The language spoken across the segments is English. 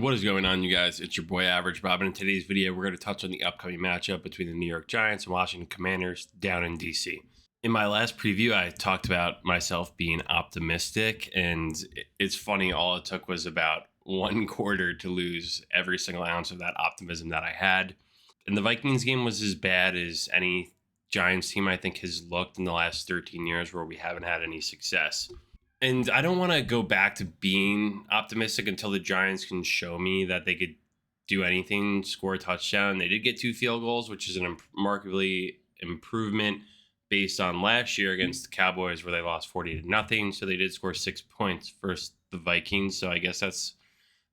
What is going on, you guys? It's your boy Average Bob, and in today's video, we're going to touch on the upcoming matchup between the New York Giants and Washington Commanders down in DC. In my last preview, I talked about myself being optimistic, and it's funny, all it took was about one quarter to lose every single ounce of that optimism that I had. And the Vikings game was as bad as any Giants team I think has looked in the last 13 years where we haven't had any success. And I don't want to go back to being optimistic until the Giants can show me that they could do anything, score a touchdown. They did get 2 field goals, which is an remarkably improvement based on last year against the Cowboys, where they lost 40-0. So they did score 6 points versus the Vikings. So I guess that's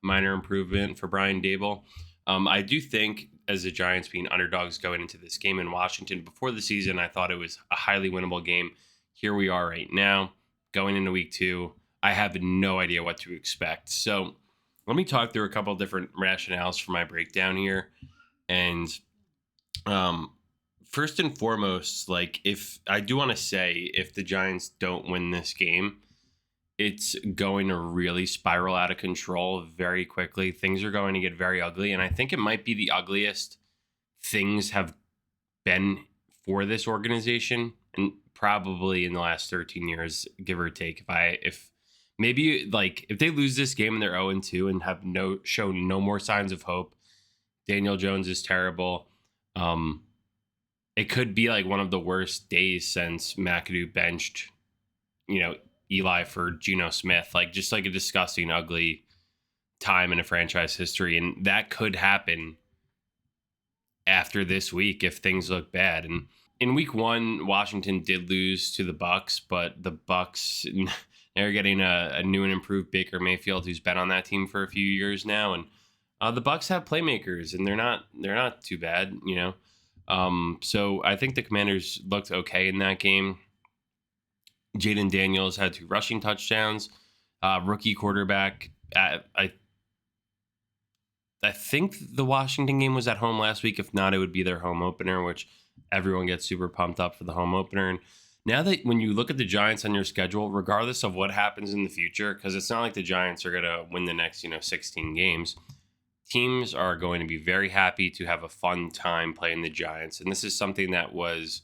minor improvement for Brian Dable. I do think, as the Giants being underdogs going into this game in Washington before the season, I thought it was a highly winnable game. Here we are right now, going into week 2. I have no idea what to expect. So let me talk through a couple of different rationales for my breakdown here. And first and foremost, if I do want to say, if the Giants don't win this game, it's going to really spiral out of control very quickly. Things are going to get very ugly. And I think it might be the ugliest things have been for this organization, and probably in the last 13 years, give or take. If they lose this game and they're 0-2 and have shown no more signs of hope, Daniel Jones is terrible. It could be like one of the worst days since McAdoo benched, Eli for Geno Smith, just like a disgusting, ugly time in a franchise history. And that could happen after this week if things look bad. And in week 1, Washington did lose to the Bucs, but the Bucs, they're getting a new and improved Baker Mayfield, who's been on that team for a few years now. And the Bucs have playmakers, and they're not too bad, So I think the Commanders looked okay in that game. Jaden Daniels had 2 rushing touchdowns. Rookie quarterback. I think the Washington game was at home last week. If not, it would be their home opener, which everyone gets super pumped up for the home opener. And now that when you look at the Giants on your schedule, regardless of what happens in the future, because it's not like the Giants are going to win the next 16 games, teams are going to be very happy to have a fun time playing the Giants. And this is something that was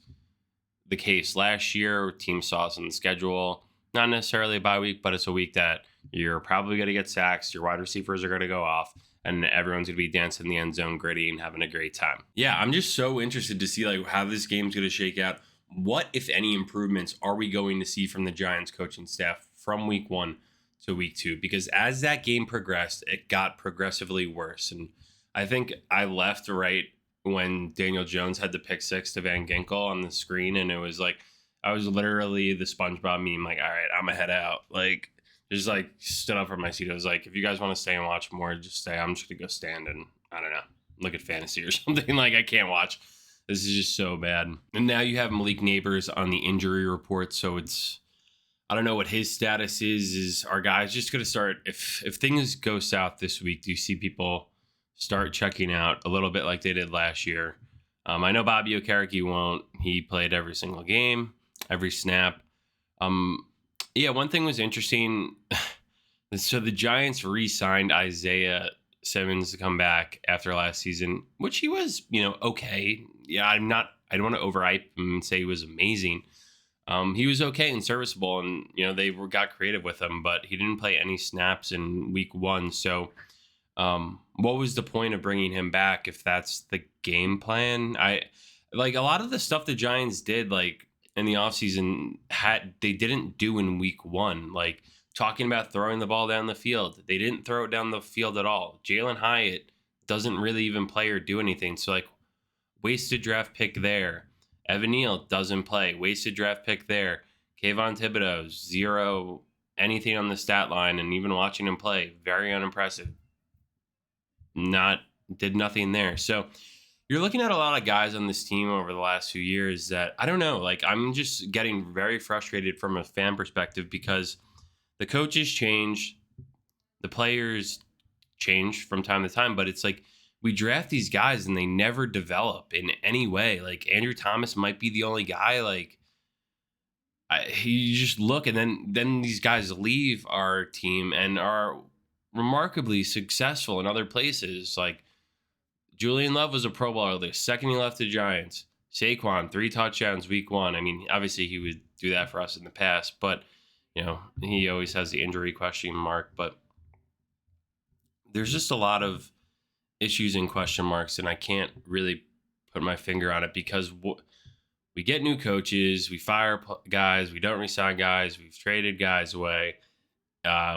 the case last year. Teams saw us on the schedule, not necessarily a bye week, but it's a week that you're probably going to get sacks, your wide receivers are going to go off, and everyone's going to be dancing in the end zone, gritty, and having a great time. Yeah, I'm just so interested to see how this game's going to shake out. What, if any, improvements are we going to see from the Giants coaching staff from week 1 to week 2? Because as that game progressed, it got progressively worse. And I think I left right when Daniel Jones had the pick 6 to Van Ginkel on the screen, and it was I was literally the SpongeBob meme, all right, I'm gonna head out. Just stood up from my seat. I was like, if you guys want to stay and watch more, just stay. I'm just gonna go stand and, I don't know, look at fantasy or something. I can't watch. This is just so bad. And now you have Malik Neighbors on the injury report, so I don't know what his status is. Is our guys just gonna start, if things go south this week, do you see people start checking out a little bit like they did last year? I know Bobby Okereke won't. He played every single game, every snap. Yeah, one thing was interesting. So the Giants re-signed Isaiah Simmons to come back after last season, which he was, okay. Yeah, I don't want to overhype him and say he was amazing. He was okay and serviceable, and they got creative with him, but he didn't play any snaps in week 1. So what was the point of bringing him back if that's the game plan? A lot of the stuff the Giants did in the offseason they didn't do in week 1. Talking about throwing the ball down the field, they didn't throw it down the field at all. Jalen Hyatt doesn't really even play or do anything. So wasted draft pick there. Evan Neal doesn't play. Wasted draft pick there. Kayvon Thibodeau, 0 anything on the stat line, and even watching him play, very unimpressive. Did nothing there. So you're looking at a lot of guys on this team over the last few years that, I don't know, I'm just getting very frustrated from a fan perspective because the coaches change, the players change from time to time, but it's we draft these guys and they never develop in any way. Andrew Thomas might be the only guy. You just look, and then these guys leave our team and are remarkably successful in other places. Like Julian Love was a Pro Bowler the second he left the Giants. Saquon, 3 touchdowns week 1. I mean, obviously he would do that for us in the past, but he always has the injury question mark. But there's just a lot of issues and question marks, and I can't really put my finger on it because we get new coaches, we fire guys, we don't resign guys, we've traded guys away.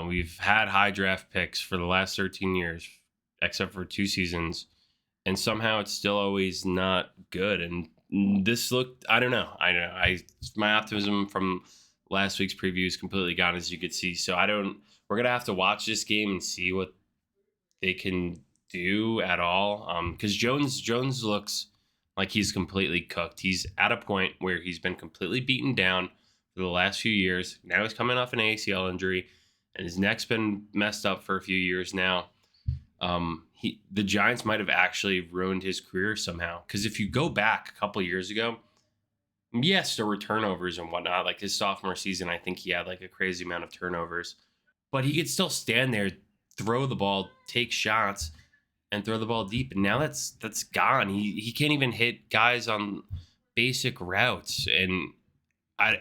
We've had high draft picks for the last 13 years, except for 2 seasons, and somehow it's still always not good. And this looked, I don't know. My optimism from last week's preview is completely gone, as you could see. So we're going to have to watch this game and see what they can do at all. Because Jones looks like he's completely cooked. He's at a point where he's been completely beaten down for the last few years. Now he's coming off an ACL injury, and his neck's been messed up for a few years now. The Giants might have actually ruined his career somehow. Because if you go back a couple years ago, yes, there were turnovers and whatnot. Like his sophomore season, I think he had like a crazy amount of turnovers. But he could still stand there, throw the ball, take shots, and throw the ball deep. And now that's gone. He can't even hit guys on basic routes. And I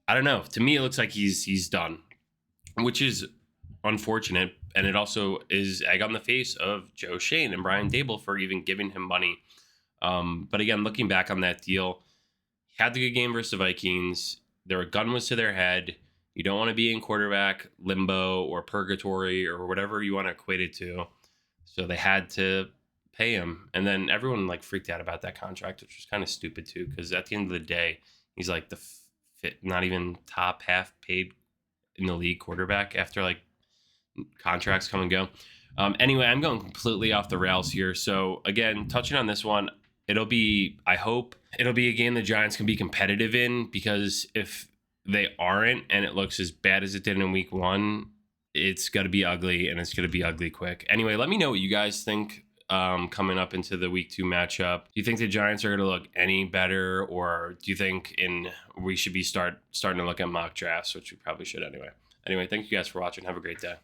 don't know. To me, it looks like he's done, which is unfortunate. And it also is egg on the face of Joe Schoen and Brian Dable for even giving him money. But again, looking back on that deal, he had the good game versus the Vikings. Their gun was to their head. You don't want to be in quarterback limbo or purgatory or whatever you want to equate it to. So they had to pay him. And then everyone like freaked out about that contract, which was kind of stupid too, because at the end of the day, he's like the not even top half paid in the league quarterback after like contracts come and go. Anyway, I'm going completely off the rails here. So again, touching on this one, I hope it'll be a game the Giants can be competitive in, because if they aren't and it looks as bad as it did in week 1, it's going to be ugly, and it's going to be ugly quick. Anyway, let me know what you guys think coming up into the week 2 matchup. Do you think the Giants are going to look any better, or do you think we should be starting to look at mock drafts, which we probably should anyway? Anyway, thank you guys for watching. Have a great day.